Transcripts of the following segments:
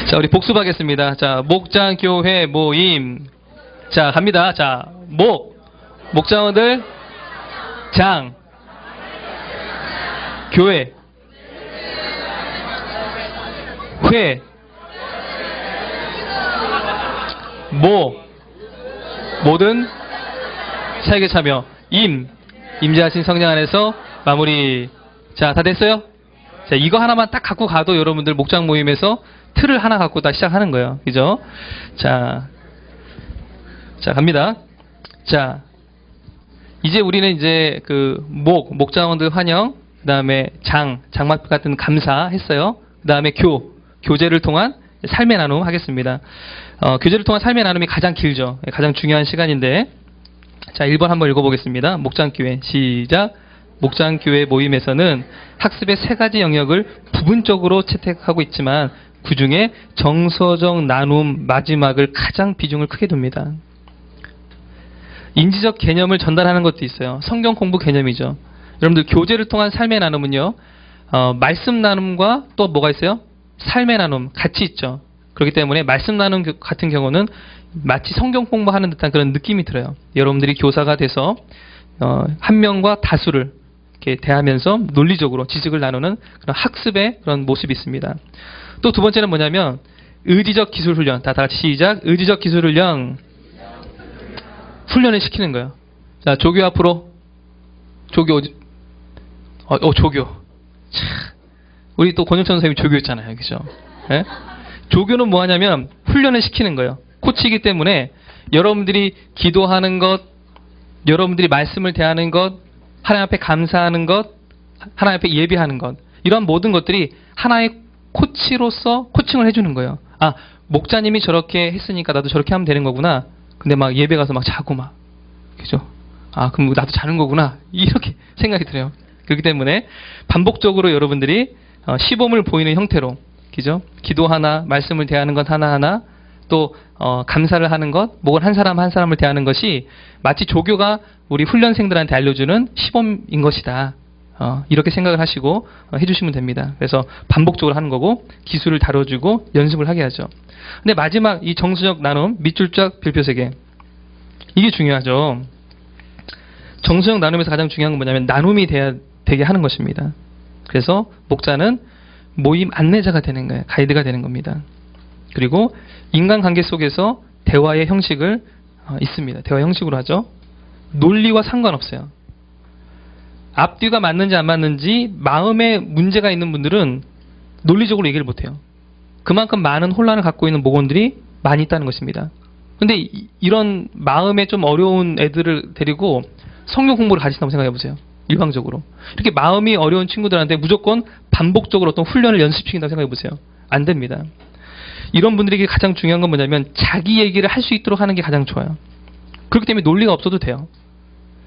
자, 우리 복습하겠습니다. 자, 목장교회 모임. 자, 갑니다. 자, 목장원들, 장, 교회, 회, 모든 사역에 참여, 임재하신 성령 안에서 마무리. 자, 다 됐어요? 자, 이거 하나만 딱 갖고 가도 여러분들 목장 모임에서 틀을 하나 갖고 다 시작하는 거예요. 그죠? 자, 갑니다. 자, 이제 우리는 이제 그 목장원들 환영, 그 다음에 장막 같은 감사 했어요. 그 다음에 교제를 통한 삶의 나눔 하겠습니다. 교제를 통한 삶의 나눔이 가장 길죠. 가장 중요한 시간인데, 자, 1번 한번 읽어보겠습니다. 목장교회, 시작. 목장교회 모임에서는 학습의 세 가지 영역을 부분적으로 채택하고 있지만 그 중에 정서적 나눔 마지막을 가장 비중을 크게 둡니다. 인지적 개념을 전달하는 것도 있어요. 성경 공부 개념이죠. 여러분들 교제를 통한 삶의 나눔은요, 말씀 나눔과 또 뭐가 있어요? 삶의 나눔 같이 있죠. 그렇기 때문에 말씀 나눔 같은 경우는 마치 성경 공부하는 듯한 그런 느낌이 들어요. 여러분들이 교사가 돼서 한 명과 다수를 이렇게 대하면서 논리적으로 지식을 나누는 그런 학습의 그런 모습이 있습니다. 또 두 번째는 뭐냐면 의지적 기술 훈련. 다 같이 시작. 의지적 기술 훈련을 시키는 거예요. 자, 조교 앞으로. 조교. 참, 우리 또 권영천 선생님이 조교였잖아요. 그죠? 네? 조교는 뭐 하냐면 훈련을 시키는 거예요. 코치이기 때문에 여러분들이 기도하는 것, 여러분들이 말씀을 대하는 것, 하나님 앞에 감사하는 것, 하나님 앞에 예배하는 것, 이런 모든 것들이 하나의 코치로서 코칭을 해주는 거예요. 아, 목자님이 저렇게 했으니까 나도 저렇게 하면 되는 거구나. 근데 막 예배 가서 막 자고 막, 그죠? 아, 그럼 나도 자는 거구나. 이렇게 생각이 들어요. 그렇기 때문에 반복적으로 여러분들이 시범을 보이는 형태로, 그죠? 기도 하나, 말씀을 대하는 것 하나하나, 또 감사를 하는 것, 목을 한 사람 한 사람을 대하는 것이 마치 조교가 우리 훈련생들한테 알려주는 시범인 것이다. 이렇게 생각을 하시고 해주시면 됩니다. 그래서 반복적으로 하는 거고 기술을 다뤄주고 연습을 하게 하죠. 근데 마지막 이 정서적 나눔, 밑줄짝 별표세계, 이게 중요하죠. 정서적 나눔에서 가장 중요한 건 뭐냐면 나눔이 되게 하는 것입니다. 그래서 목자는 모임 안내자가 되는 거예요. 가이드가 되는 겁니다. 그리고 인간관계 속에서 대화의 형식을 있습니다. 대화 형식으로 하죠. 논리와 상관없어요. 앞뒤가 맞는지 안 맞는지 마음에 문제가 있는 분들은 논리적으로 얘기를 못해요. 그만큼 많은 혼란을 갖고 있는 목원들이 많이 있다는 것입니다. 근데 이런 마음에 좀 어려운 애들을 데리고 성경 공부를 가르친다고 생각해 보세요. 일방적으로. 이렇게 마음이 어려운 친구들한테 무조건 반복적으로 어떤 훈련을 연습시킨다고 생각해 보세요. 안 됩니다. 이런 분들에게 가장 중요한 건 뭐냐면 자기 얘기를 할 수 있도록 하는 게 가장 좋아요. 그렇기 때문에 논리가 없어도 돼요.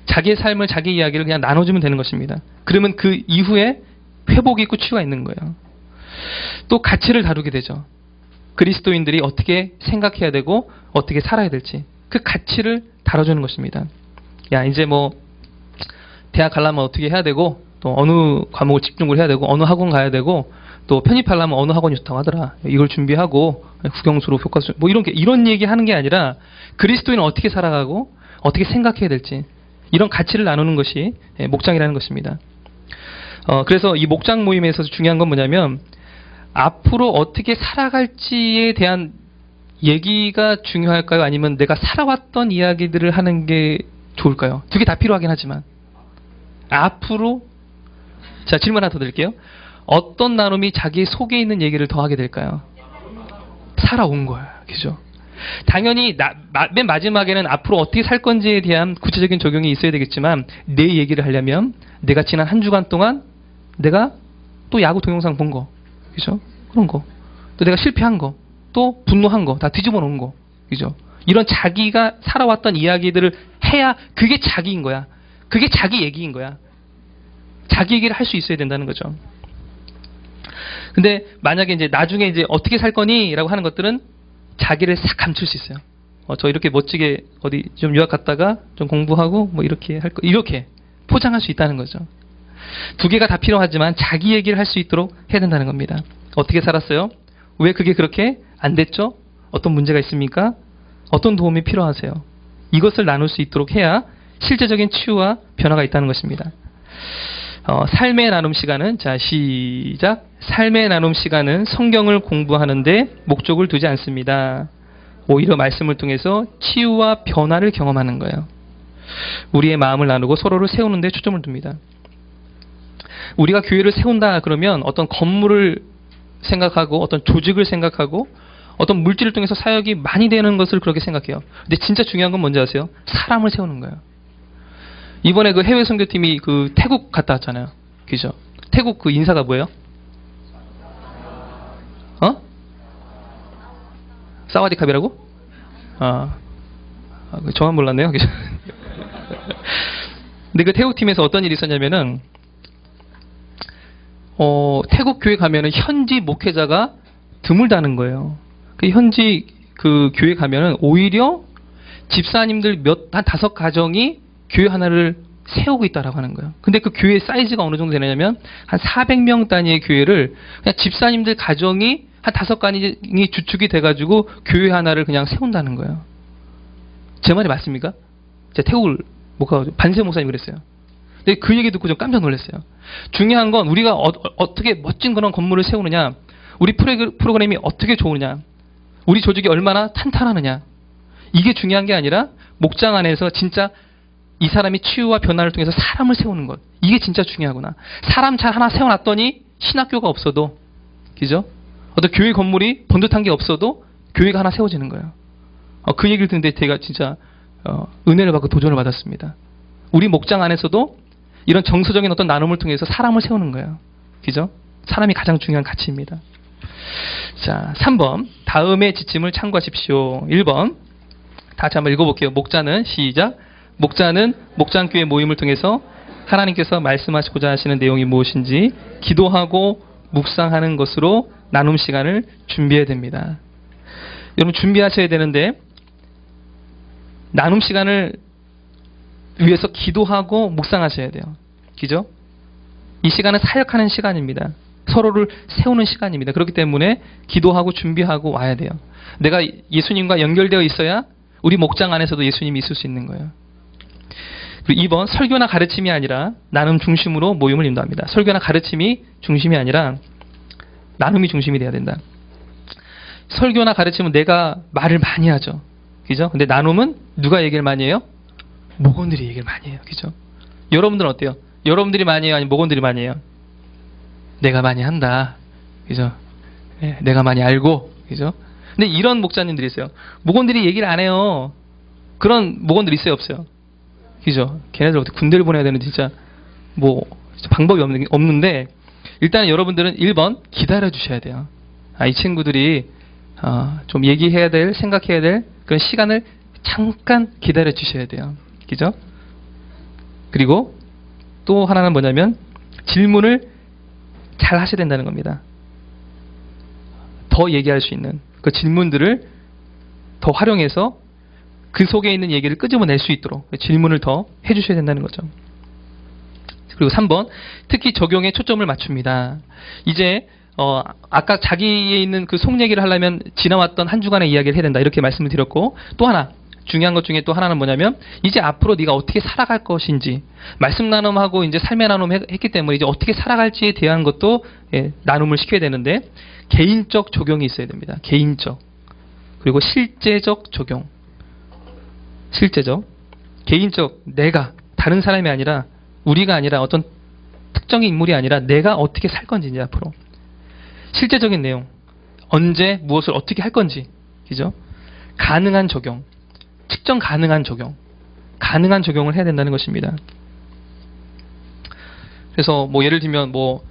자기의 삶을, 자기 이야기를 그냥 나눠주면 되는 것입니다. 그러면 그 이후에 회복이 있고 치유가 있는 거예요. 또 가치를 다루게 되죠. 그리스도인들이 어떻게 생각해야 되고 어떻게 살아야 될지 그 가치를 다뤄주는 것입니다. 야, 이제 뭐 대학 가려면 어떻게 해야 되고 또 어느 과목을 집중을 해야 되고 어느 학원 가야 되고 또 편입하려면 어느 학원이 좋다고 하더라. 이걸 준비하고 국영수로 교과서 뭐 이런 얘기 하는 게 아니라 그리스도인은 어떻게 살아가고 어떻게 생각해야 될지 이런 가치를 나누는 것이 목장이라는 것입니다. 그래서 이 목장 모임에서 중요한 건 뭐냐면 앞으로 어떻게 살아갈지에 대한 얘기가 중요할까요? 아니면 내가 살아왔던 이야기들을 하는 게 좋을까요? 두 개 다 필요하긴 하지만 앞으로, 자, 질문 하나 더 드릴게요. 어떤 나눔이 자기 속에 있는 얘기를 더 하게 될까요? 살아온 거예요. 그죠? 당연히 맨 마지막에는 앞으로 어떻게 살 건지에 대한 구체적인 적용이 있어야 되겠지만 내 얘기를 하려면 내가 지난 한 주간 동안 내가 또 야구 동영상 본 거, 그죠? 그런 거, 또 내가 실패한 거, 또 분노한 거 다 뒤집어 놓은 거, 그죠? 이런 자기가 살아왔던 이야기들을 해야 그게 자기인 거야. 그게 자기 얘기인 거야. 자기 얘기를 할 수 있어야 된다는 거죠. 근데 만약에 이제 나중에 이제 어떻게 살 거니? 라고 하는 것들은 자기를 싹 감출 수 있어요. 저 이렇게 멋지게 어디 좀 유학 갔다가 좀 공부하고 뭐 이렇게 할 거, 이렇게 포장할 수 있다는 거죠. 두 개가 다 필요하지만 자기 얘기를 할 수 있도록 해야 된다는 겁니다. 어떻게 살았어요? 왜 그게 그렇게 안 됐죠? 어떤 문제가 있습니까? 어떤 도움이 필요하세요? 이것을 나눌 수 있도록 해야 실제적인 치유와 변화가 있다는 것입니다. 삶의 나눔 시간은, 자, 시작. 삶의 나눔 시간은 성경을 공부하는데 목적을 두지 않습니다. 오히려 말씀을 통해서 치유와 변화를 경험하는 거예요. 우리의 마음을 나누고 서로를 세우는 데 초점을 둡니다. 우리가 교회를 세운다 그러면 어떤 건물을 생각하고 어떤 조직을 생각하고 어떤 물질을 통해서 사역이 많이 되는 것을 그렇게 생각해요. 근데 진짜 중요한 건 뭔지 아세요? 사람을 세우는 거예요. 이번에 그 해외 선교팀이 그 태국 갔다 왔잖아요. 그죠? 태국 그 인사가 뭐예요? 사와디캅이라고? 저만 몰랐네요. 그죠? 근데 그 태국 팀에서 어떤 일이 있었냐면은, 태국 교회 가면은 현지 목회자가 드물다는 거예요. 그 현지 그 교회 가면은 오히려 집사님들 한 5가정이 교회 하나를 세우고 있다라고 하는 거예요. 근데 그 교회 사이즈가 어느 정도 되냐면 한 400명 단위의 교회를 그냥 집사님들 가정이 한 5가정이 주축이 돼가지고 교회 하나를 그냥 세운다는 거예요. 제 말이 맞습니까? 제가 태국을 못 가가지고 반세 목사님이 그랬어요. 근데 그 얘기 듣고 좀 깜짝 놀랐어요. 중요한 건 우리가 어떻게 멋진 그런 건물을 세우느냐, 우리 프로그램이 어떻게 좋으냐, 우리 조직이 얼마나 탄탄하느냐, 이게 중요한 게 아니라 목장 안에서 진짜 이 사람이 치유와 변화를 통해서 사람을 세우는 것, 이게 진짜 중요하구나. 사람 잘 하나 세워놨더니 신학교가 없어도, 그죠? 어떤 교회 건물이 번듯한 게 없어도 교회가 하나 세워지는 거예요. 그 얘기를 듣는데 제가 진짜 은혜를 받고 도전을 받았습니다. 우리 목장 안에서도 이런 정서적인 어떤 나눔을 통해서 사람을 세우는 거예요. 그죠? 사람이 가장 중요한 가치입니다. 자, 3번. 다음의 지침을 참고하십시오. 1번. 다 같이 한번 읽어볼게요. 목자는, 시작. 목자는 목장교회 모임을 통해서 하나님께서 말씀하시고자 하시는 내용이 무엇인지 기도하고 묵상하는 것으로 나눔 시간을 준비해야 됩니다. 여러분 준비하셔야 되는데, 나눔 시간을 위해서 기도하고 묵상하셔야 돼요. 그죠? 이 시간은 사역하는 시간입니다. 서로를 세우는 시간입니다. 그렇기 때문에 기도하고 준비하고 와야 돼요. 내가 예수님과 연결되어 있어야 우리 목장 안에서도 예수님이 있을 수 있는 거예요. 그리고 2번, 설교나 가르침이 아니라 나눔 중심으로 모임을 인도합니다. 설교나 가르침이 중심이 아니라 나눔이 중심이 돼야 된다. 설교나 가르침은 내가 말을 많이 하죠. 그죠? 근데 나눔은 누가 얘기를 많이 해요? 목원들이 얘기를 많이 해요. 그죠? 여러분들은 어때요? 여러분들이 많이 해요? 아니면 목원들이 많이 해요? 내가 많이 한다. 그죠? 네, 내가 많이 알고. 그죠? 근데 이런 목자님들이 있어요. 목원들이 얘기를 안 해요. 그런 목원들 있어요? 없어요? 그죠? 걔네들 어떻게 군대를 보내야 되는 진짜 뭐 방법이 없는데, 일단 여러분들은 1번 기다려 주셔야 돼요. 이 친구들이 좀 얘기해야 될, 생각해야 될 그런 시간을 잠깐 기다려 주셔야 돼요. 그죠? 그리고 또 하나는 뭐냐면 질문을 잘 하셔야 된다는 겁니다. 더 얘기할 수 있는 그 질문들을 더 활용해서 그 속에 있는 얘기를 끄집어낼 수 있도록 질문을 더 해주셔야 된다는 거죠. 그리고 3번, 특히 적용에 초점을 맞춥니다. 이제 아까 자기에 있는 그 속 얘기를 하려면 지나왔던 한 주간의 이야기를 해야 된다, 이렇게 말씀을 드렸고, 또 하나 중요한 것 중에 또 하나는 뭐냐면 이제 앞으로 네가 어떻게 살아갈 것인지, 말씀 나눔하고 이제 삶의 나눔 했기 때문에 이제 어떻게 살아갈지에 대한 것도 나눔을 시켜야 되는데, 개인적 적용이 있어야 됩니다. 개인적. 그리고 실제적 적용. 실제적. 개인적, 내가 다른 사람이 아니라, 우리가 아니라, 어떤 특정인 인물이 아니라 내가 어떻게 살 건지, 이제 앞으로 실제적인 내용, 언제 무엇을 어떻게 할 건지, 그죠? 가능한 적용, 측정 가능한 적용, 가능한 적용을 해야 된다는 것입니다. 그래서 뭐 예를 들면 뭐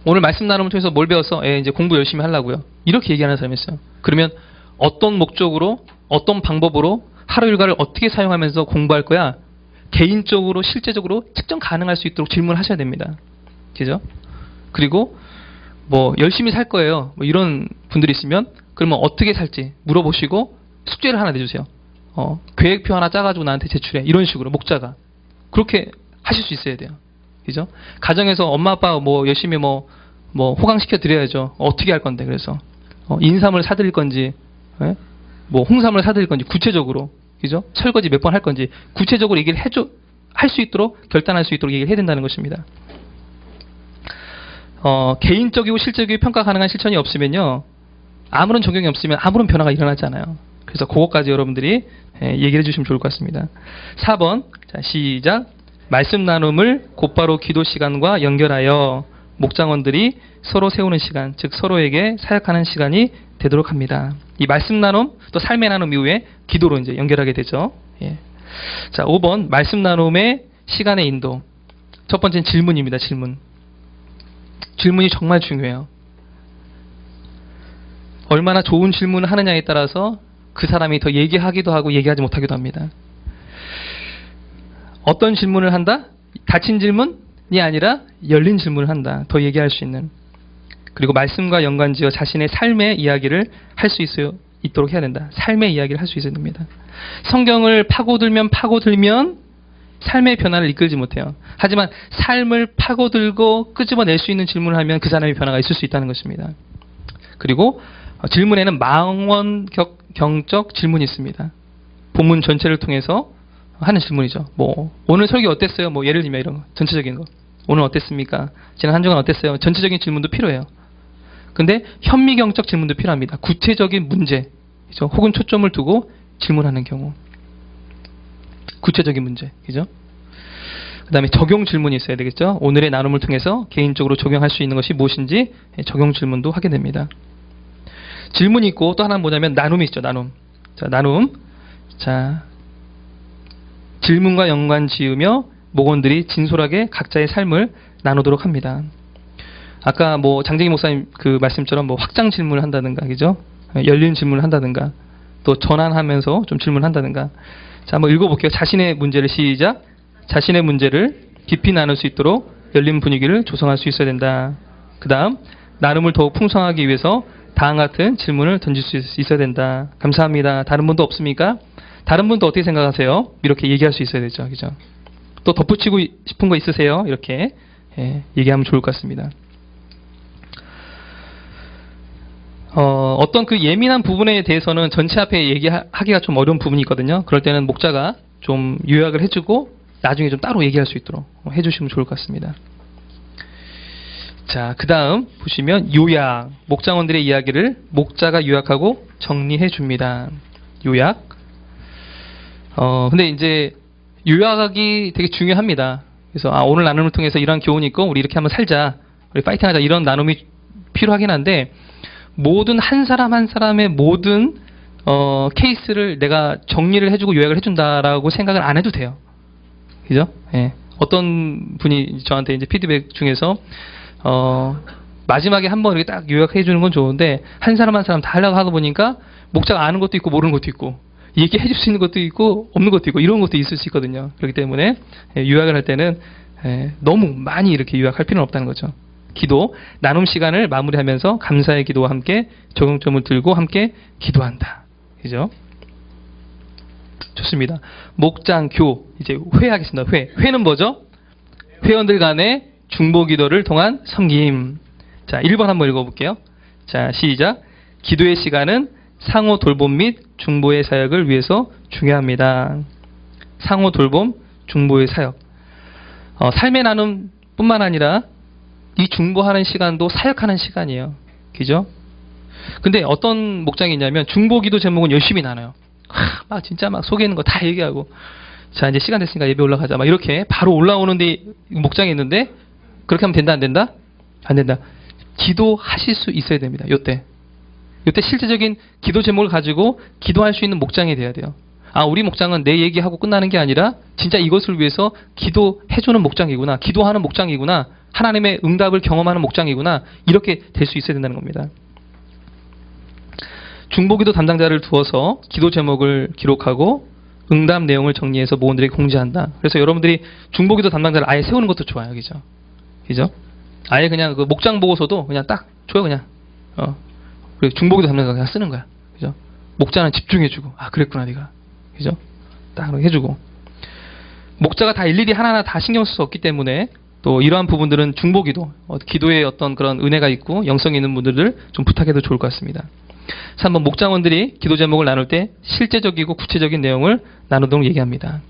오늘 말씀 나눔을 통해서 뭘 배워서 이제 공부 열심히 하려고요, 이렇게 얘기하는 사람이 있어요. 그러면 어떤 목적으로, 어떤 방법으로 하루 일과를 어떻게 사용하면서 공부할 거야? 개인적으로 실제적으로 측정 가능할 수 있도록 질문하셔야 됩니다. 그죠? 그리고 뭐 열심히 살 거예요, 뭐 이런 분들이 있으면 그러면 어떻게 살지 물어보시고 숙제를 하나 내주세요. 계획표 하나 짜가지고 나한테 제출해, 이런 식으로 목자가 그렇게 하실 수 있어야 돼요. 그죠? 가정에서 엄마 아빠 뭐 열심히 뭐 호강시켜 드려야죠. 어떻게 할 건데, 그래서 인삼을 사드릴 건지, 예? 뭐 홍삼을 사드릴 건지 구체적으로, 그죠? 설거지 몇 번 할 건지 구체적으로 얘기를 할 수 있도록, 결단할 수 있도록 얘기를 해야 된다는 것입니다. 개인적이고 실적이고 평가 가능한 실천이 없으면요, 아무런 적용이 없으면 아무런 변화가 일어나지 않아요. 그래서 그것까지 여러분들이 얘기를 해주시면 좋을 것 같습니다. 4번, 자, 시작. 말씀 나눔을 곧바로 기도 시간과 연결하여 목장원들이 서로 세우는 시간, 즉 서로에게 사역하는 시간이 되도록 합니다. 이 말씀 나눔, 또 삶의 나눔 이후에 기도로 이제 연결하게 되죠. 예. 자, 5번, 말씀 나눔의 시간의 인도. 첫 번째는 질문입니다. 질문. 질문이 정말 중요해요. 얼마나 좋은 질문을 하느냐에 따라서 그 사람이 더 얘기하기도 하고 얘기하지 못하기도 합니다. 어떤 질문을 한다? 닫힌 질문이 아니라 열린 질문을 한다. 더 얘기할 수 있는. 그리고 말씀과 연관지어 자신의 삶의 이야기를 할 수 있도록 해야 된다. 삶의 이야기를 할 수 있어야 됩니다. 성경을 파고들면 삶의 변화를 이끌지 못해요. 하지만 삶을 파고들고 끄집어낼 수 있는 질문을 하면 그 사람의 변화가 있을 수 있다는 것입니다. 그리고 질문에는 망원경적 질문이 있습니다. 본문 전체를 통해서 하는 질문이죠. 뭐 오늘 설교 어땠어요? 뭐 예를 들면 이런 거, 전체적인 거. 오늘 어땠습니까? 지난 한 주간 어땠어요? 전체적인 질문도 필요해요. 근데 현미경적 질문도 필요합니다. 구체적인 문제, 그죠? 혹은 초점을 두고 질문하는 경우. 구체적인 문제, 그죠? 그 다음에 적용 질문이 있어야 되겠죠? 오늘의 나눔을 통해서 개인적으로 적용할 수 있는 것이 무엇인지 적용 질문도 하게 됩니다. 질문이 있고 또 하나는 뭐냐면 나눔이 있죠. 나눔. 자, 나눔. 자, 질문과 연관 지으며 목원들이 진솔하게 각자의 삶을 나누도록 합니다. 아까 뭐 장재기 목사님 그 말씀처럼 뭐 확장 질문을 한다든가, 그죠? 열린 질문을 한다든가, 또 전환하면서 좀 질문한다든가. 자, 한번 읽어볼게요. 자신의 문제를 시작. 자신의 문제를 깊이 나눌 수 있도록 열린 분위기를 조성할 수 있어야 된다. 그 다음, 나눔을 더욱 풍성하기 위해서 다음 같은 질문을 던질 수 있어야 된다. 감사합니다. 다른 분도 없습니까? 다른 분도 어떻게 생각하세요? 이렇게 얘기할 수 있어야 되죠. 그죠? 또 덧붙이고 싶은 거 있으세요? 이렇게 얘기하면 좋을 것 같습니다. 어떤 그 예민한 부분에 대해서는 전체 앞에 얘기하기가 좀 어려운 부분이 있거든요. 그럴 때는 목자가 좀 요약을 해주고 나중에 좀 따로 얘기할 수 있도록 해주시면 좋을 것 같습니다. 자, 그 다음 보시면 요약. 목장원들의 이야기를 목자가 요약하고 정리해 줍니다. 요약. 근데 이제 요약이 되게 중요합니다. 그래서 오늘 나눔을 통해서 이러한 교훈이 있고 우리 이렇게 한번 살자, 우리 파이팅하자, 이런 나눔이 필요하긴 한데 모든 한 사람 한 사람의 모든 케이스를 내가 정리를 해주고 요약을 해준다라고 생각을 안 해도 돼요. 그죠? 예. 어떤 분이 저한테 이제 피드백 중에서 마지막에 한번 이렇게 딱 요약해 주는 건 좋은데 한 사람 한 사람 다 하려고 하다 보니까 목자가 아는 것도 있고 모르는 것도 있고 얘기해 줄 수 있는 것도 있고 없는 것도 있고 이런 것도 있을 수 있거든요. 그렇기 때문에 요약을 할 때는 너무 많이 이렇게 요약할 필요는 없다는 거죠. 기도, 나눔 시간을 마무리하면서 감사의 기도와 함께 적용점을 들고 함께 기도한다. 그죠? 좋습니다. 목장교, 이제 회하겠습니다. 회는 뭐죠? 회원들 간의 중보 기도를 통한 섬김. 자, 1번 한번 읽어볼게요. 자, 시작. 기도의 시간은 상호 돌봄 및 중보의 사역을 위해서 중요합니다. 상호 돌봄, 중보의 사역. 삶의 나눔 뿐만 아니라 이 중보하는 시간도 사역하는 시간이에요. 그죠? 근데 어떤 목장이 있냐면 중보기도 제목은 열심히 나눠요. 막 진짜 막 속에 있는 거 다 얘기하고, 자 이제 시간 됐으니까 예배 올라가자 막 이렇게 바로 올라오는데 목장이 있는데 그렇게 하면 된다 안 된다? 안 된다. 기도하실 수 있어야 됩니다. 요때 실제적인 기도 제목을 가지고 기도할 수 있는 목장이 돼야 돼요. 우리 목장은 내 얘기하고 끝나는 게 아니라 진짜 이것을 위해서 기도해주는 목장이구나, 기도하는 목장이구나, 하나님의 응답을 경험하는 목장이구나, 이렇게 될 수 있어야 된다는 겁니다. 중보기도 담당자를 두어서 기도 제목을 기록하고 응답 내용을 정리해서 모원들에게 공지한다. 그래서 여러분들이 중보기도 담당자를 아예 세우는 것도 좋아요. 그죠? 그죠? 아예 그냥 그 목장 보고서도 그냥 딱 줘요. 그냥 그리고 중보기도 담당자가 그냥 쓰는 거야. 그죠? 목자는 집중해주고, 그랬구나 네가. 그죠? 딱 해주고. 목자가 다 일일이 하나하나 다 신경 쓸 수 없기 때문에 또 이러한 부분들은 중보기도, 기도에 어떤 그런 은혜가 있고 영성이 있는 분들을 좀 부탁해도 좋을 것 같습니다. 3번 목장원들이 기도 제목을 나눌 때 실제적이고 구체적인 내용을 나누도록 얘기합니다.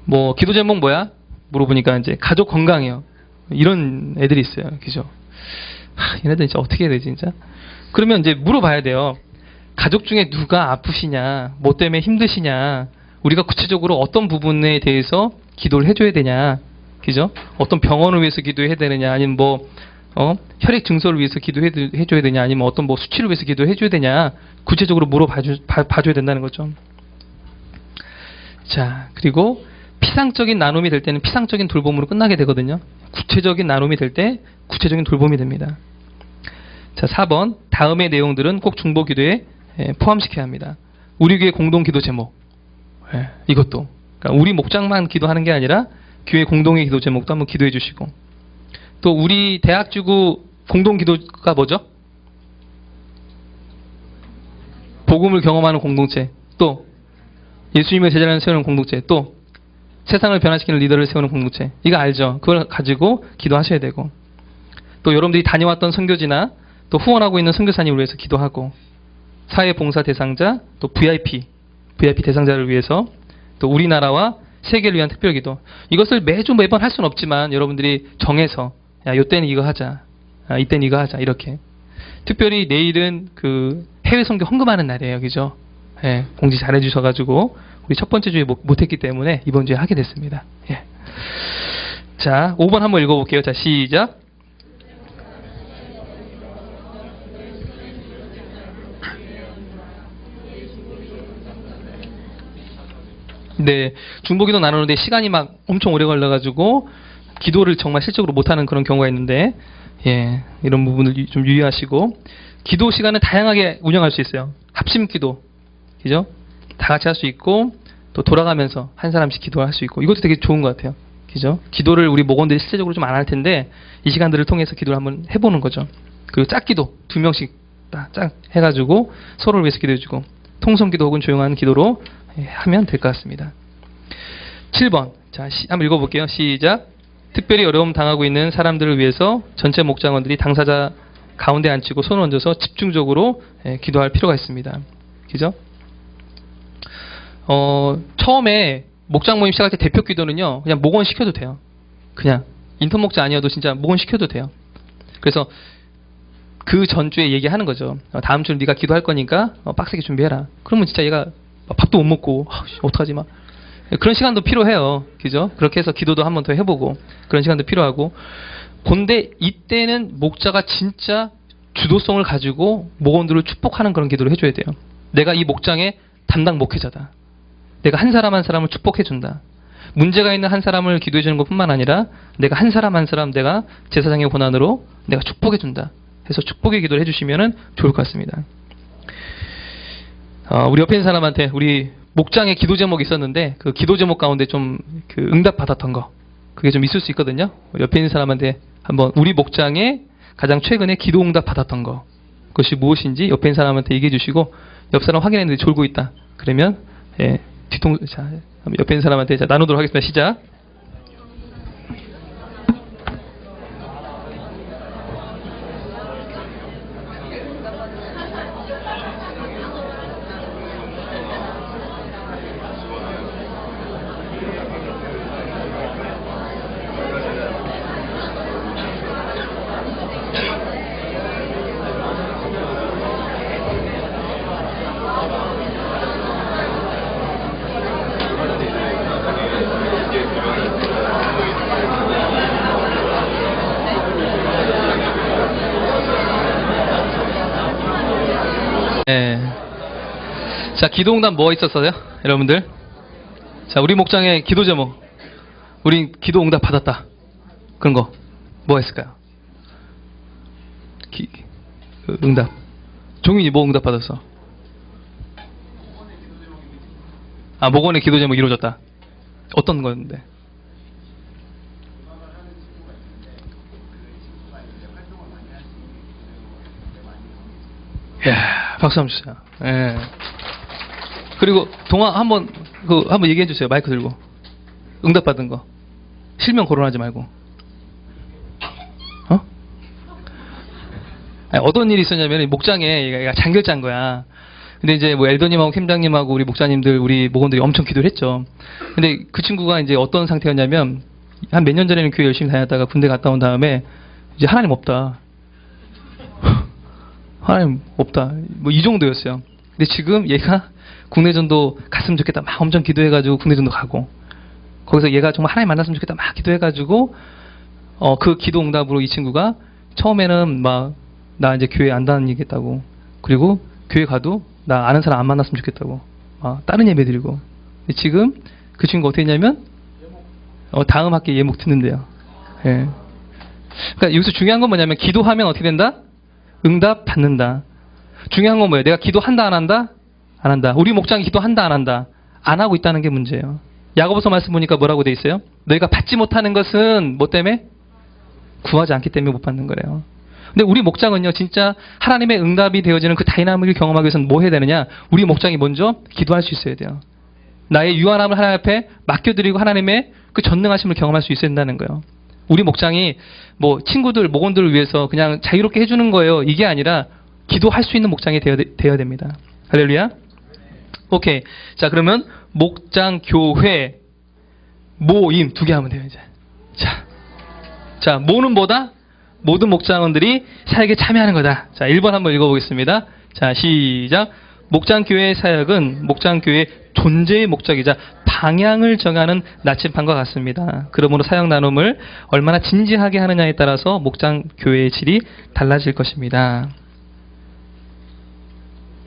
뭐 기도 제목 뭐야? 물어보니까 이제 가족 건강이요. 이런 애들이 있어요. 그죠? 얘네들 진짜 어떻게 해야 되지 진짜? 그러면 이제 물어봐야 돼요. 가족 중에 누가 아프시냐? 뭐 때문에 힘드시냐? 우리가 구체적으로 어떤 부분에 대해서 기도를 해줘야 되냐? 그죠? 어떤 병원을 위해서 기도해야 되느냐? 아니면 뭐 혈액 증서를 위해서 기도해줘야 되냐? 아니면 어떤 뭐 수치를 위해서 기도해줘야 되냐? 구체적으로 물어봐줘야 된다는 거죠. 자, 그리고 피상적인 나눔이 될 때는 피상적인 돌봄으로 끝나게 되거든요. 구체적인 나눔이 될 때 구체적인 돌봄이 됩니다. 자, 4번 다음의 내용들은 꼭 중보 기도에 포함시켜야 합니다. 우리 교회 공동 기도 제목, 이것도 그러니까 우리 목장만 기도하는 게 아니라 교회 공동의 기도 제목도 한번 기도해 주시고, 또 우리 대학주구 공동 기도가 뭐죠? 복음을 경험하는 공동체, 또 예수님의 제자를 세우는 공동체, 또 세상을 변화시키는 리더를 세우는 공동체. 이거 알죠? 그걸 가지고 기도하셔야 되고, 또 여러분들이 다녀왔던 선교지나 또 후원하고 있는 선교사님을 위해서 기도하고, 사회봉사 대상자, 또 VIP 대상자를 위해서, 또 우리나라와 세계를 위한 특별기도. 이것을 매번 할 수는 없지만 여러분들이 정해서 야, 요때는 이거 하자, 이때는 이거 하자, 이렇게. 특별히 내일은 그 해외 선교 헌금하는 날이에요. 그죠? 예, 공지 잘 해주셔가지고 우리 첫 번째 주에 못했기 때문에 이번 주에 하게 됐습니다. 예. 자, 5번 한번 읽어볼게요. 자, 시작. 네, 중보기도 나누는데 시간이 막 엄청 오래 걸려가지고 기도를 정말 실적으로 못하는 그런 경우가 있는데, 예, 이런 부분을 좀 유의하시고, 기도 시간은 다양하게 운영할 수 있어요. 합심 기도, 그죠? 다 같이 할 수 있고, 또 돌아가면서 한 사람씩 기도를 할 수 있고, 이것도 되게 좋은 것 같아요. 그죠? 기도를 우리 목원들이 실제적으로 좀 안 할 텐데 이 시간들을 통해서 기도를 한번 해보는 거죠. 그리고 짝기도 2명씩 짝 해가지고 서로를 위해서 기도해주고, 통성기도 혹은 조용한 기도로 하면 될 것 같습니다. 7번 자, 한번 읽어볼게요. 시작. 특별히 어려움 당하고 있는 사람들을 위해서 전체 목장원들이 당사자 가운데 앉히고 손을 얹어서 집중적으로 기도할 필요가 있습니다. 그죠? 처음에 목장 모임 시작할 때 대표 기도는요, 그냥 목원 시켜도 돼요. 그냥 인턴 목자 아니어도 진짜 목원 시켜도 돼요. 그래서 그 전주에 얘기하는 거죠. 다음 주는 네가 기도할 거니까 빡세게 준비해라. 그러면 진짜 얘가 밥도 못 먹고 어떡하지 막 그런 시간도 필요해요. 그죠? 그렇게 해서 기도도 한 번 더 해보고 그런 시간도 필요하고. 근데 이때는 목자가 진짜 주도성을 가지고 목원들을 축복하는 그런 기도를 해줘야 돼요. 내가 이 목장의 담당 목회자다. 내가 한 사람 한 사람을 축복해준다. 문제가 있는 한 사람을 기도해주는 것뿐만 아니라 내가 한 사람 한 사람 내가 제사장의 권한으로 내가 축복해준다. 해서 축복의 기도를 해주시면 좋을 것 같습니다. 우리 옆에 있는 사람한테 우리 목장에 기도 제목이 있었는데 그 기도 제목 가운데 좀 그 응답 받았던 거 그게 좀 있을 수 있거든요. 우리 옆에 있는 사람한테 한번 우리 목장에 가장 최근에 기도 응답 받았던 거 그것이 무엇인지 옆에 있는 사람한테 얘기해 주시고, 옆 사람 확인했는데 졸고 있다 그러면 자, 옆에 있는 사람한테 자, 나누도록 하겠습니다. 시작. 자, 기도응답 뭐 있었어요? 여러분들? 자, 우리 목장의 기도 제목. 우린 기도응답 받았다. 그런 거. 뭐가 있을까요? 응답. 종윤이 뭐 응답 받았어? 목원의 기도 제목 이루어졌다. 어떤 거였는데? 이야, 박수 한번 주세요. 예. 그리고 동화 한번 얘기해 주세요. 마이크 들고. 응답 받은 거. 실명 거론하지 말고. 아니, 어떤 일이 있었냐면 목장에 얘가 잠겨 짠 거야. 근데 이제 뭐 엘더님하고 캠장님하고 우리 목사님들 우리 목원들이 엄청 기도를 했죠. 근데 그 친구가 이제 어떤 상태였냐면 한 몇 년 전에는 교회 열심히 다녔다가 군대 갔다 온 다음에 이제 하나님 없다. 하나님 없다. 뭐 이 정도였어요. 근데 지금 얘가 국내전도 갔으면 좋겠다 막 엄청 기도해가지고 국내전도 가고 거기서 얘가 정말 하나님 만났으면 좋겠다 막 기도해가지고 그 기도 응답으로 이 친구가 처음에는 막 나 이제 교회 안 다니겠다고 그리고 교회 가도 나 아는 사람 안 만났으면 좋겠다고 다른 예배 드리고 근데 지금 그 친구가 어떻게 했냐면 다음 학기에 예목 듣는데요. 예. 그러니까 여기서 중요한 건 뭐냐면 기도하면 어떻게 된다? 응답 받는다. 중요한 건 뭐예요? 내가 기도한다 안 한다? 안 한다. 우리 목장이 기도한다 안 한다? 안 하고 있다는 게 문제예요. 야고보서 말씀 보니까 뭐라고 돼 있어요? 너희가 받지 못하는 것은 뭐 때문에? 구하지 않기 때문에 못 받는 거래요. 근데 우리 목장은요, 진짜 하나님의 응답이 되어지는 그 다이나믹을 경험하기 위해서는 뭐 해야 되느냐? 우리 목장이 먼저 기도할 수 있어야 돼요. 나의 유한함을 하나님 앞에 맡겨드리고 하나님의 그 전능하심을 경험할 수 있어야 된다는 거예요. 우리 목장이 뭐 친구들, 목원들을 위해서 그냥 자유롭게 해주는 거예요. 이게 아니라 기도할 수 있는 목장이 되어야 됩니다. 할렐루야. 오케이. 자, 그러면 목장, 교회, 모임 두 개 하면 돼요, 이제. 자, 모는 뭐다? 모든 목장원들이 사역에 참여하는 거다. 자, 1번 한번 읽어보겠습니다. 자, 시작. 목장교회의 사역은 목장교회의 존재의 목적이자 방향을 정하는 나침판과 같습니다. 그러므로 사역 나눔을 얼마나 진지하게 하느냐에 따라서 목장교회의 질이 달라질 것입니다.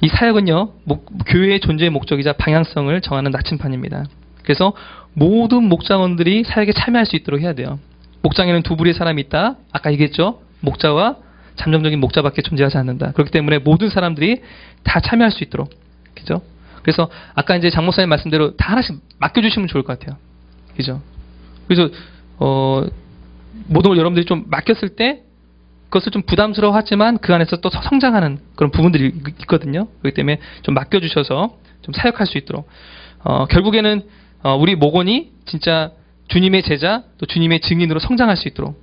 이 사역은요, 교회의 존재의 목적이자 방향성을 정하는 나침판입니다. 그래서 모든 목장원들이 사역에 참여할 수 있도록 해야 돼요. 목장에는 두 부류의 사람이 있다. 아까 얘기했죠. 목자와 잠정적인 목자밖에 존재하지 않는다. 그렇기 때문에 모든 사람들이 다 참여할 수 있도록. 그죠? 그래서 아까 이제 장 목사님 말씀대로 다 하나씩 맡겨주시면 좋을 것 같아요. 그죠? 그래서 모든 걸 여러분들이 좀 맡겼을 때 그것을 좀 부담스러워하지만 그 안에서 또 성장하는 그런 부분들이 있거든요. 그렇기 때문에 좀 맡겨주셔서 좀 사역할 수 있도록. 결국에는 우리 목원이 진짜 주님의 제자 또 주님의 증인으로 성장할 수 있도록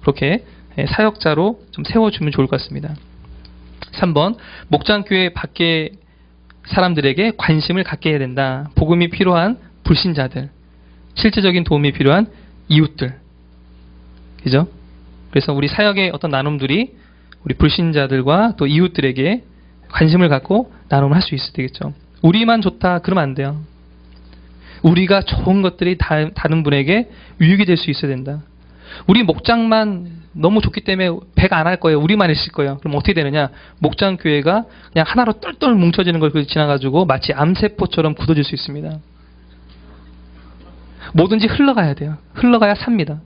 그렇게 사역자로 좀 세워주면 좋을 것 같습니다. 3번 목장교회 밖의 사람들에게 관심을 갖게 해야 된다. 복음이 필요한 불신자들, 실제적인 도움이 필요한 이웃들. 그죠? 그래서 우리 사역의 어떤 나눔들이 우리 불신자들과 또 이웃들에게 관심을 갖고 나눔을 할 수 있어야 되겠죠. 우리만 좋다 그러면 안 돼요. 우리가 좋은 것들이 다른 분에게 유익이 될 수 있어야 된다. 우리 목장만 너무 좋기 때문에 배가 안 할 거예요. 우리만 있을 거예요. 그럼 어떻게 되느냐? 목장 교회가 그냥 하나로 똘똘 뭉쳐지는 걸 지나가지고 마치 암세포처럼 굳어질 수 있습니다. 뭐든지 흘러가야 돼요. 흘러가야 삽니다.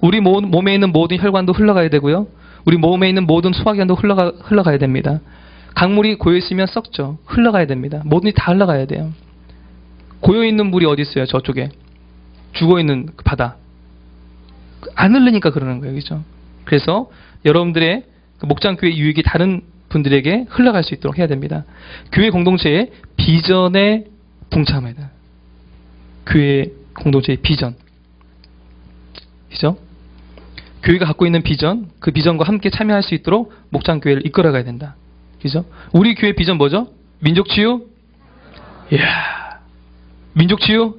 우리 몸에 있는 모든 혈관도 흘러가야 되고요. 우리 몸에 있는 모든 소화기관도 흘러가야 됩니다. 강물이 고여있으면 썩죠. 흘러가야 됩니다. 뭐든지 다 흘러가야 돼요. 고여있는 물이 어디 있어요? 저쪽에. 죽어있는 그 바다. 안 흐르니까 그러는 거예요. 그죠? 그래서 여러분들의 그 목장교회 유익이 다른 분들에게 흘러갈 수 있도록 해야 됩니다. 교회 공동체의 비전에 동참해야 돼요. 교회 공동체의 비전. 그죠? 교회가 갖고 있는 비전, 그 비전과 함께 참여할 수 있도록 목장교회를 이끌어가야 된다. 그죠? 우리 교회 비전 뭐죠? 민족치유? 이야. 민족치유?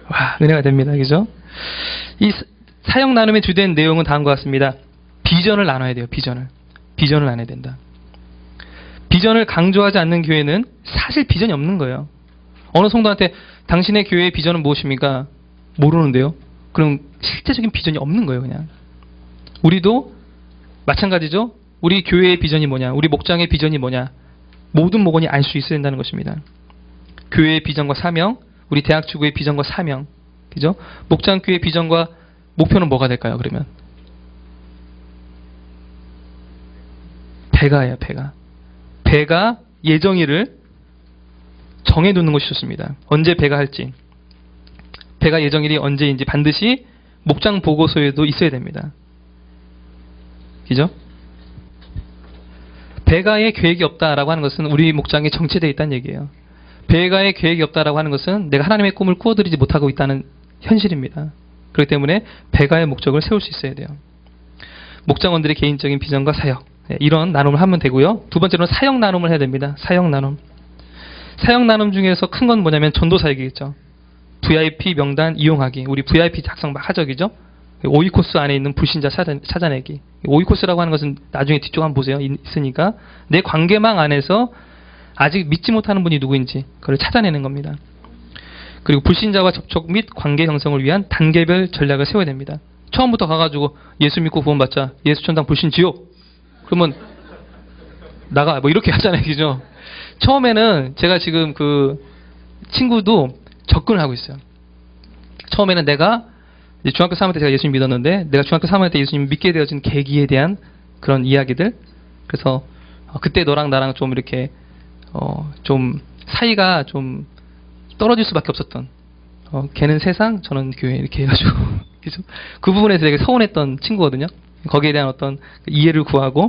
와, 은혜가 됩니다. 그죠? 이 사역 나눔의 주된 내용은 다음과 같습니다. 비전을 나눠야 돼요. 비전을 나눠야 된다. 비전을 강조하지 않는 교회는 사실 비전이 없는 거예요. 어느 성도한테 당신의 교회의 비전은 무엇입니까? 모르는데요. 그럼 실제적인 비전이 없는 거예요. 그냥. 우리도 마찬가지죠. 우리 교회의 비전이 뭐냐? 우리 목장의 비전이 뭐냐? 모든 목원이 알 수 있어야 된다는 것입니다. 교회의 비전과 사명, 우리 대학주구의 비전과 사명, 그죠? 목장교회의 비전과 목표는 뭐가 될까요? 그러면 배가예요. 배가 예정일을 정해두는 것이 좋습니다. 언제 배가 할지, 배가 예정일이 언제인지 반드시 목장 보고서에도 있어야 됩니다. 그죠? 배가의 계획이 없다라고 하는 것은 우리 목장에 정체되어 있다는 얘기예요. 배가의 계획이 없다라고 하는 것은 내가 하나님의 꿈을 꾸어드리지 못하고 있다는 현실입니다. 그렇기 때문에 배가의 목적을 세울 수 있어야 돼요. 목장원들의 개인적인 비전과 사역, 이런 나눔을 하면 되고요. 두 번째로는 사역 나눔을 해야 됩니다. 사역 나눔. 사역 나눔 중에서 큰 건 뭐냐면 전도 사역이겠죠. VIP 명단 이용하기. 우리 VIP 작성 막 하적이죠. 5위 코스 안에 있는 불신자 찾아내기. 5위 코스라고 하는 것은 나중에 뒤쪽 한번 보세요. 있으니까 내 관계망 안에서 아직 믿지 못하는 분이 누구인지 그걸 찾아내는 겁니다. 그리고 불신자와 접촉 및 관계 형성을 위한 단계별 전략을 세워야 됩니다. 처음부터 가가지고 예수 믿고 구원받자. 예수 천당 불신 지옥. 그러면 나가 뭐 이렇게 하잖아요. 그죠? 처음에는 제가 지금 그 친구도 접근을 하고 있어요. 처음에는 내가 이제 중학교 3학년 때 제가 예수님 믿었는데 내가 중학교 3학년 때 예수님 믿게 되어진 계기에 대한 그런 이야기들. 그래서 그때 너랑 나랑 좀 이렇게 좀 사이가 좀 떨어질 수밖에 없었던 걔는 세상 저는 교회 이렇게 해가지고 그죠? 그 부분에서 되게 서운했던 친구거든요. 거기에 대한 어떤 이해를 구하고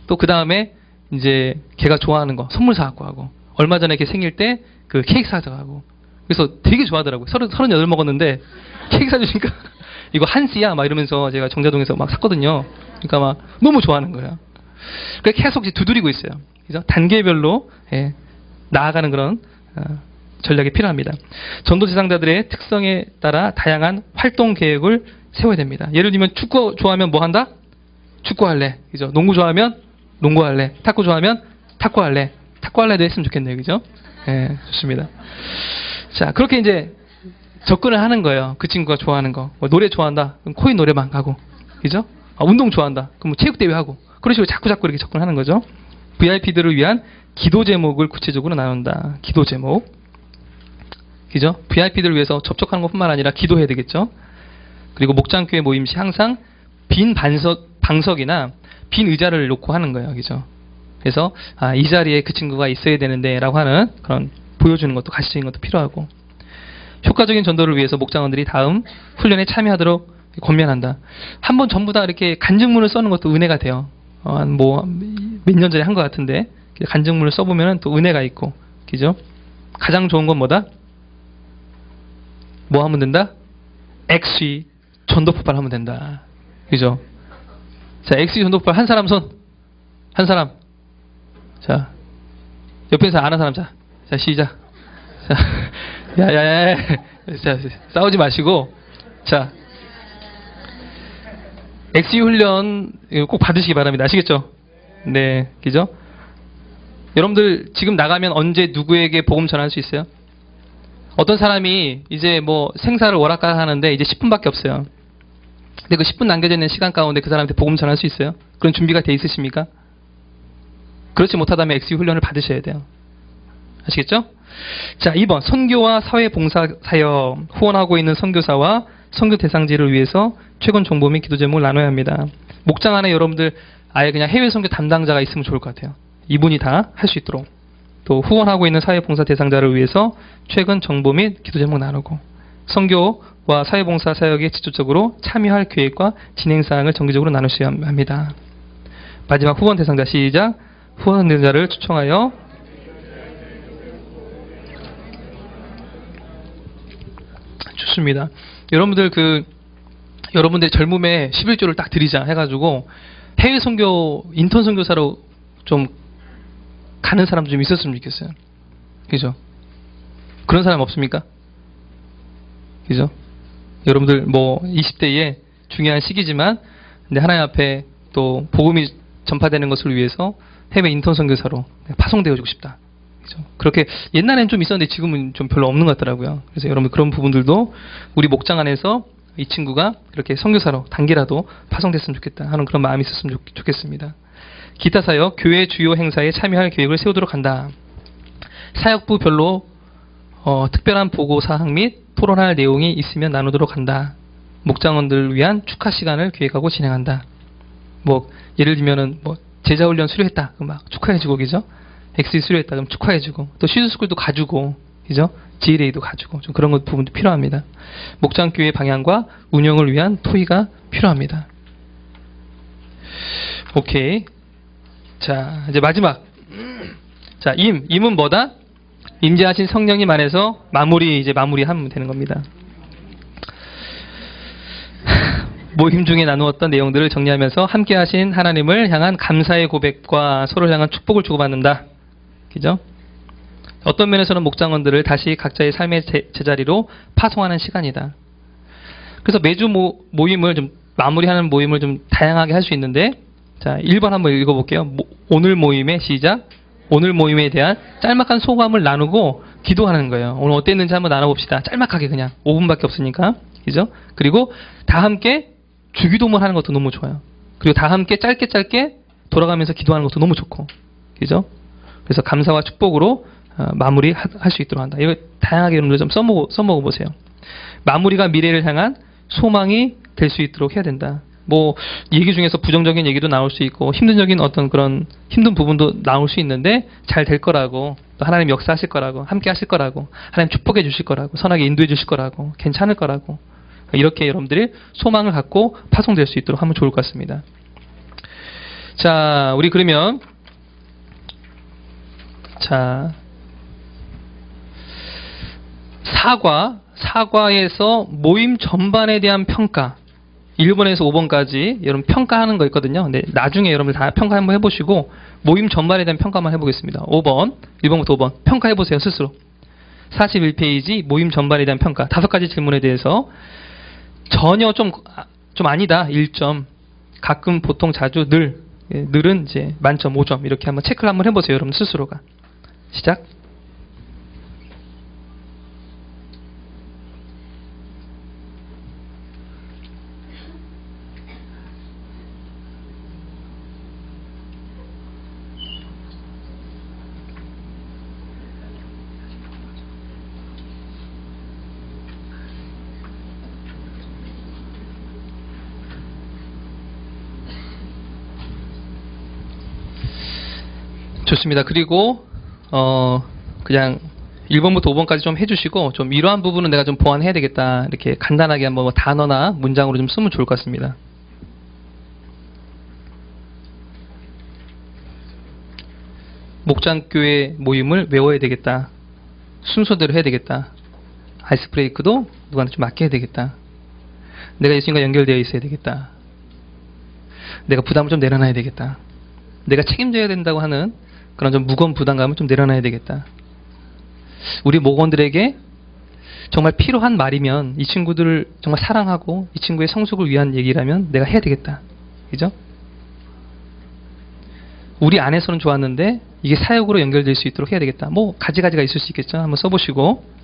또 그 다음에 이제 걔가 좋아하는 거 선물 사갖고 하고 얼마 전에 걔 생일 때 그 케이크 사자고 그래서 되게 좋아하더라고요. 38 먹었는데 케이크 사주니까 이거 한스야 막 이러면서 제가 정자동에서 막 샀거든요. 그러니까 막 너무 좋아하는 거예요. 그래서 계속 두드리고 있어요. 그죠? 단계별로 나아가는 그런 전략이 필요합니다. 전도 대상자들의 특성에 따라 다양한 활동 계획을 세워야 됩니다. 예를 들면 축구 좋아하면 뭐 한다? 축구할래. 그죠? 농구 좋아하면 농구할래. 탁구 좋아하면 탁구할래. 탁구할래도 했으면 좋겠네요. 그죠? 예, 좋습니다. 자, 그렇게 이제 접근을 하는 거예요. 그 친구가 좋아하는 거. 뭐 노래 좋아한다. 그럼 코인 노래방 가고. 그죠? 운동 좋아한다. 그럼 뭐 체육대회 하고. 그런 식으로 자꾸 이렇게 접근하는 거죠. VIP들을 위한 기도 제목을 구체적으로 나눈다. 기도 제목. 그죠? VIP들을 위해서 접촉하는 것뿐만 아니라 기도해야 되겠죠. 그리고 목장교회 모임 시 항상 빈 방석이나 빈 의자를 놓고 하는 거예요. 그죠? 그래서 이 자리에 그 친구가 있어야 되는데 라고 하는 그런 보여주는 것도 가시적인 것도 필요하고 효과적인 전도를 위해서 목장원들이 다음 훈련에 참여하도록 권면한다. 한번 전부 다 이렇게 간증문을 써는 것도 은혜가 돼요. 뭐 몇 년 전에 한 것 같은데 간증문을 써보면 또 은혜가 있고 그죠? 가장 좋은 건 뭐다? 뭐 하면 된다? 엑스위 전도 폭발 하면 된다. 그죠? 자, 엑스위 전도 폭발 한 사람 손. 한 사람. 자, 옆에서 아는 사람 자. 자, 시작. 자, 야야야. 자, 싸우지 마시고. 자, 엑스위 훈련 꼭 받으시기 바랍니다. 아시겠죠? 네, 그죠? 여러분들 지금 나가면 언제 누구에게 복음 전할 수 있어요? 어떤 사람이 이제 뭐 생사를 오락가락 하는데 이제 10분밖에 없어요. 근데 그 10분 남겨져 있는 시간 가운데 그 사람한테 복음 전할 수 있어요? 그런 준비가 돼 있으십니까? 그렇지 못하다면 엑스위 훈련을 받으셔야 돼요. 아시겠죠? 자, 2번 선교와 사회봉사 사역 후원하고 있는 선교사와 선교 대상지를 위해서 최근 정보 및 기도 제목을 나눠야 합니다. 목장 안에 여러분들 아예 그냥 해외 선교 담당자가 있으면 좋을 것 같아요. 이분이 다 할 수 있도록. 또 후원하고 있는 사회봉사 대상자를 위해서 최근 정보 및 기도 제목 나누고 선교와 사회봉사 사역에 직접적으로 참여할 계획과 진행사항을 정기적으로 나누셔야 합니다. 마지막 후원 대상자 시작. 후원 대상자를 초청하여 좋습니다. 여러분들 여러분들의 젊음에 11조를 딱 드리자 해가지고 해외 선교 인턴 선교사로 좀 가는 사람도 좀 있었으면 좋겠어요. 그죠? 그런 사람 없습니까? 그죠? 여러분들 뭐 20대에 중요한 시기지만 근데 하나님 앞에 또 복음이 전파되는 것을 위해서 해외 인턴 선교사로 파송되어주고 싶다. 그죠? 그렇게 옛날에는 좀 있었는데 지금은 좀 별로 없는 것 같더라고요. 그래서 여러분 그런 부분들도 우리 목장 안에서 이 친구가 이렇게 선교사로 단기라도 파송됐으면 좋겠다 하는 그런 마음이 있었으면 좋겠습니다. 기타 사역, 교회 주요 행사에 참여할 계획을 세우도록 한다. 사역부별로 특별한 보고사항 및 토론할 내용이 있으면 나누도록 한다. 목장원들을 위한 축하 시간을 계획하고 진행한다. 뭐 예를 들면은 뭐 제자훈련 수료했다. 그럼 막 축하해주고 그죠? 엑스 수료했다. 그럼 축하해주고 또 쉬즈스쿨도 가주고 그죠? GLA도 가지고 좀 그런 것 부분도 필요합니다. 목장교회 방향과 운영을 위한 토의가 필요합니다. 오케이. 자, 이제 마지막. 자, 임은 뭐다? 임재하신 성령님 안에서 마무리하면 되는 겁니다. 모임 중에 나누었던 내용들을 정리하면서 함께 하신 하나님을 향한 감사의 고백과 서로를 향한 축복을 주고받는다. 그죠? 어떤 면에서는 목장원들을 다시 각자의 삶의 제자리로 파송하는 시간이다. 그래서 매주 모임을 좀 마무리하는 모임을 좀 다양하게 할 수 있는데, 자, 1번 한번 읽어볼게요. 오늘 모임의 시작, 오늘 모임에 대한 짤막한 소감을 나누고 기도하는 거예요. 오늘 어땠는지 한번 나눠봅시다. 짤막하게 그냥 5분밖에 없으니까. 그죠? 그리고 다 함께 주기도문 하는 것도 너무 좋아요. 그리고 다 함께 짧게 돌아가면서 기도하는 것도 너무 좋고. 그죠? 그래서 감사와 축복으로 마무리 할 수 있도록 한다. 이거 다양하게 여러분들 좀 써먹어 보세요. 마무리가 미래를 향한 소망이 될 수 있도록 해야 된다. 뭐 얘기 중에서 부정적인 얘기도 나올 수 있고 힘든 어떤 그런 힘든 부분도 나올 수 있는데 잘 될 거라고, 또 하나님 역사하실 거라고, 함께 하실 거라고, 하나님 축복해 주실 거라고, 선하게 인도해 주실 거라고, 괜찮을 거라고, 이렇게 여러분들이 소망을 갖고 파송될 수 있도록 하면 좋을 것 같습니다. 자, 우리 그러면 자, 사과에서 모임 전반에 대한 평가, 1번에서 5번까지 여러분 평가하는 거 있거든요. 근데 나중에 여러분들 다 평가 한번 해보시고 모임 전반에 대한 평가만 해보겠습니다. 5번, 1번부터 5번 평가해보세요, 스스로. 41페이지 모임 전반에 대한 평가. 5가지 질문에 대해서 전혀 좀 아니다, 1점. 가끔, 보통, 자주, 늘. 늘은 이제 만점 5점. 이렇게 한번 체크를 한번 해보세요, 여러분 스스로가. 시작. 좋습니다. 그리고 그냥 1번부터 5번까지 좀 해주시고, 좀 이러한 부분은 내가 좀 보완해야 되겠다, 이렇게 간단하게 한번 뭐 단어나 문장으로 좀 쓰면 좋을 것 같습니다. 목장교회 모임을 외워야 되겠다, 순서대로 해야 되겠다, 아이스 브레이크도 누구한테 좀 맡겨야 되겠다, 내가 예수님과 연결되어 있어야 되겠다, 내가 부담을 좀 내려놔야 되겠다, 내가 책임져야 된다고 하는 그런 좀 무거운 부담감을 좀 내려놔야 되겠다. 우리 목원들에게 정말 필요한 말이면, 이 친구들을 정말 사랑하고 이 친구의 성숙을 위한 얘기라면 내가 해야 되겠다. 그죠? 우리 안에서는 좋았는데 이게 사역으로 연결될 수 있도록 해야 되겠다. 뭐 가지가지가 있을 수 있겠죠. 한번 써보시고.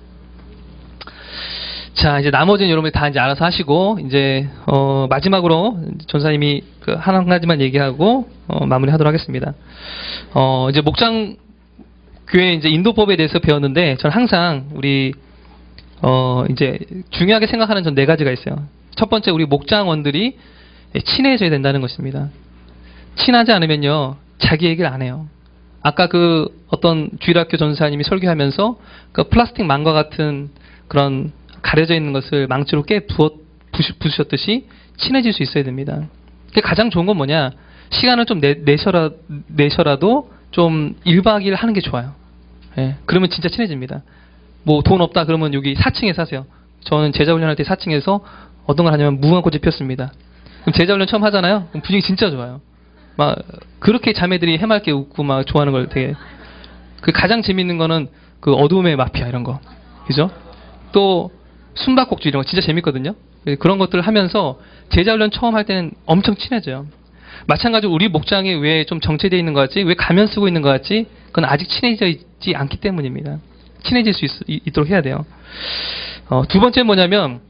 자, 이제 나머지는 여러분이 다 이제 알아서 하시고, 이제 마지막으로 전사님이 그 한 가지만 얘기하고 마무리하도록 하겠습니다. 이제 목장 교회 이제 인도법에 대해서 배웠는데, 저는 항상 우리 이제 중요하게 생각하는 전 4가지가 있어요. 첫 번째, 우리 목장원들이 친해져야 된다는 것입니다. 친하지 않으면요, 자기 얘기를 안 해요. 아까 그 어떤 주일학교 전사님이 설교하면서 그 플라스틱 망과 같은 그런 가려져 있는 것을 망치로 부수셨듯이 친해질 수 있어야 됩니다. 가장 좋은 건 뭐냐? 시간을 좀 내셔라도 좀 1박 2일 하는 게 좋아요. 예, 그러면 진짜 친해집니다. 뭐 돈 없다 그러면 여기 4층에 사세요. 저는 제자훈련할 때 4층에서 어떤 걸 하냐면 무궁화꽃이 폈습니다. 그럼 제자훈련 처음 하잖아요. 그럼 분위기 진짜 좋아요. 막 그렇게 자매들이 해맑게 웃고 막 좋아하는 걸 되게, 그 가장 재밌는 거는 그 어둠의 마피아 이런 거, 그죠? 또 숨바꼭질 이런 거 진짜 재밌거든요. 그런 것들을 하면서 제자훈련 처음 할 때는 엄청 친해져요. 마찬가지로 우리 목장에 왜 좀 정체되어 있는 것 같지? 왜 가면 쓰고 있는 것 같지? 그건 아직 친해져 있지 않기 때문입니다. 친해질 수 있도록 해야 돼요. 2번째는 뭐냐면,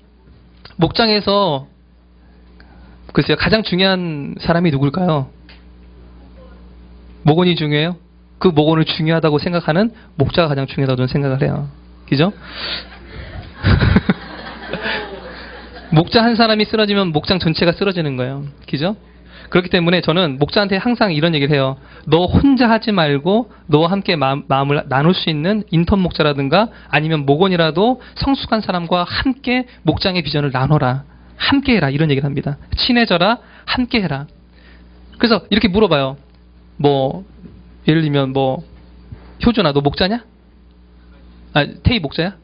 목장에서 글쎄요, 가장 중요한 사람이 누굴까요? 목원이 중요해요? 그 목원을 중요하다고 생각하는 목자가 가장 중요하다고 저는 생각을 해요. 그죠? 목자 한 사람이 쓰러지면 목장 전체가 쓰러지는 거예요. 그죠? 그렇기 때문에 저는 목자한테 항상 이런 얘기를 해요. 너 혼자 하지 말고 너와 함께 마음을 나눌 수 있는 인턴 목자라든가 아니면 목원이라도 성숙한 사람과 함께 목장의 비전을 나눠라. 함께 해라. 이런 얘기를 합니다. 친해져라. 함께 해라. 그래서 이렇게 물어봐요. 뭐 예를 들면 뭐 효준아 너 목자냐? 아 태희 목자야?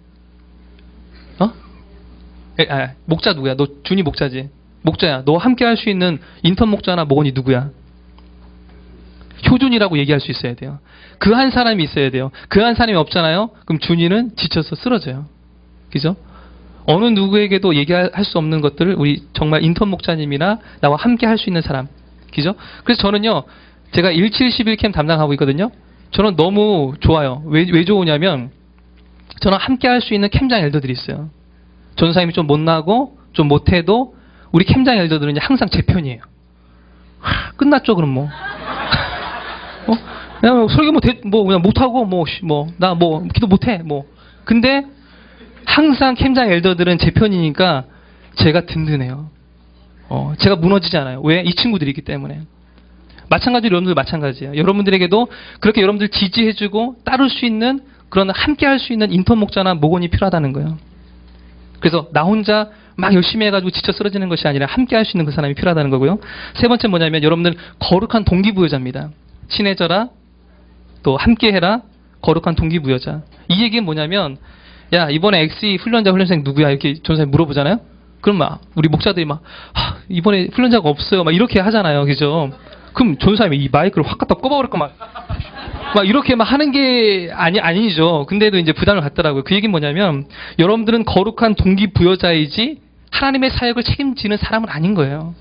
목자 누구야? 너 준이 목자지? 목자야, 너 함께 할 수 있는 인턴 목자나 목원이 누구야? 효준이라고 얘기할 수 있어야 돼요. 그 한 사람이 있어야 돼요. 그 한 사람이 없잖아요? 그럼 준이는 지쳐서 쓰러져요. 그죠? 어느 누구에게도 얘기할 수 없는 것들을 우리 정말 인턴 목자님이나 나와 함께 할 수 있는 사람. 그죠? 그래서 저는요, 제가 1711캠 담당하고 있거든요. 저는 너무 좋아요. 왜 좋으냐면, 저는 함께 할 수 있는 캠장 엘더들이 있어요. 전사님이 좀 못나고, 좀 못해도, 우리 캠장 엘더들은 항상 제 편이에요. 끝났죠, 그럼 뭐. 그냥 설교 그냥 못하고, 나 기도 못해, 근데, 항상 캠장 엘더들은 제 편이니까, 제가 든든해요. 제가 무너지지 않아요. 왜? 이 친구들이기 때문에. 마찬가지로 여러분들 마찬가지예요. 여러분들에게도 그렇게 여러분들 지지해주고 따를 수 있는 그런 함께 할 수 있는 인턴 목자나 목원이 필요하다는 거예요. 그래서 나 혼자 막 열심히 해가지고 지쳐 쓰러지는 것이 아니라 함께 할 수 있는 그 사람이 필요하다는 거고요. 세 번째 뭐냐면 여러분들 거룩한 동기부여자입니다. 친해져라, 또 함께 해라, 거룩한 동기부여자. 이 얘기는 뭐냐면 야, 이번에 XE 훈련생 누구야? 이렇게 전사님 물어보잖아요. 그럼 우리 목자들이 이번에 훈련자가 없어요. 이렇게 하잖아요. 그죠? 그럼 전사님이 이 마이크를 확 갖다 꼽아버릴까 막 이렇게 하는 게 아니죠. 근데도 이제 부담을 갖더라고요. 그 얘기는 뭐냐면 여러분들은 거룩한 동기부여자이지 하나님의 사역을 책임지는 사람은 아닌 거예요.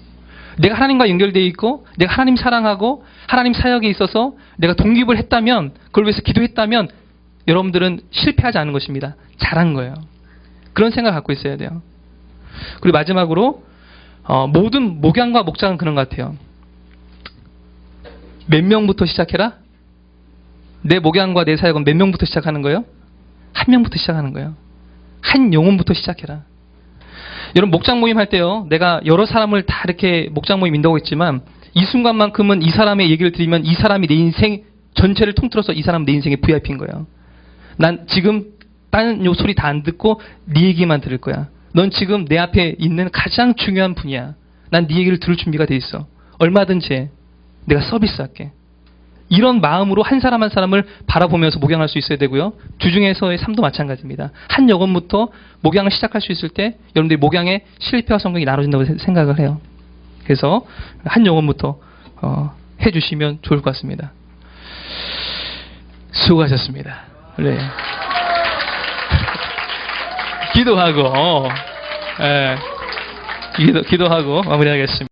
내가 하나님과 연결되어 있고 내가 하나님 사랑하고 하나님 사역에 있어서 내가 독립을 했다면 그걸 위해서 기도했다면 여러분들은 실패하지 않은 것입니다. 잘한 거예요. 그런 생각을 갖고 있어야 돼요. 그리고 마지막으로 모든 목양과 목장은 그런 것 같아요. 몇 명부터 시작해라? 내 목양과 내 사역은 몇 명부터 시작하는 거예요? 한 명부터 시작하는 거예요. 한 영혼부터 시작해라. 여러분 목장 모임 할 때요. 내가 여러 사람을 다 이렇게 목장 모임 인도하고 있지만 이 순간만큼은 이 사람의 얘기를 들으면 이 사람이 내 인생 전체를 통틀어서 이 사람은 내 인생의 VIP인 거예요. 난 지금 다른 요 소리 다 안 듣고 네 얘기만 들을 거야. 넌 지금 내 앞에 있는 가장 중요한 분이야. 난 네 얘기를 들을 준비가 돼 있어. 얼마든지 해. 내가 서비스할게. 이런 마음으로 한 사람 한 사람을 바라보면서 목양할 수 있어야 되고요. 주중에서의 삶도 마찬가지입니다. 한 영혼부터 목양을 시작할 수 있을 때 여러분들이 목양의 실패와 성공이 나눠진다고 생각을 해요. 그래서 한 영혼부터 해주시면 좋을 것 같습니다. 수고하셨습니다. 네. 기도하고 기도하고 마무리하겠습니다.